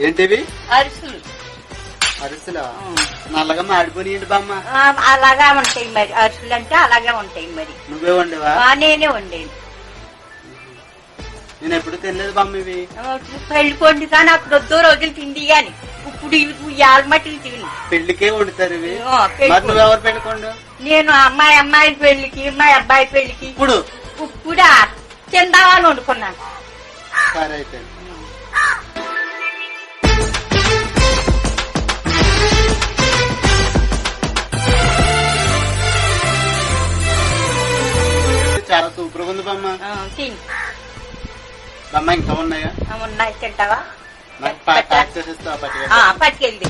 ఏంటివి? అరిసెలు. అరిసెలా? నల్లగా మాడిపోయినాయండి బామ్మ. అలాగా ఉంటాయి మరి, అరిసెలు అంటే అలాగే ఉంటాయి మరి. నువ్వే వండేవా? నేనే వండేది. నేను ఎప్పుడు తినలేదు బామ్మ ఇవి. పెళ్లి కొండి కానీ అప్పుడు వద్దో రోజులు తిండి గాని ఇప్పుడు ఇవి యాలమట్టులు తిని. పెళ్లికే వండుతారు ఇవి. నువ్వెవరు పెళ్ళికొండు? నేను అమ్మాయి పెళ్లికి, మా అబ్బాయి పెళ్లికి. ఇప్పుడు ఇప్పుడు తిందామని వండుకున్నాను. సరే అయితే. చాలా సూపర్గా ఉంది బామ్మ. తిని బామ్మ ఇంకా ఉన్నాయా? ఉన్నాయి, తింటావా? నాకు ప్యాక్ చేసేస్తావా? పట్టుకెళ్ళి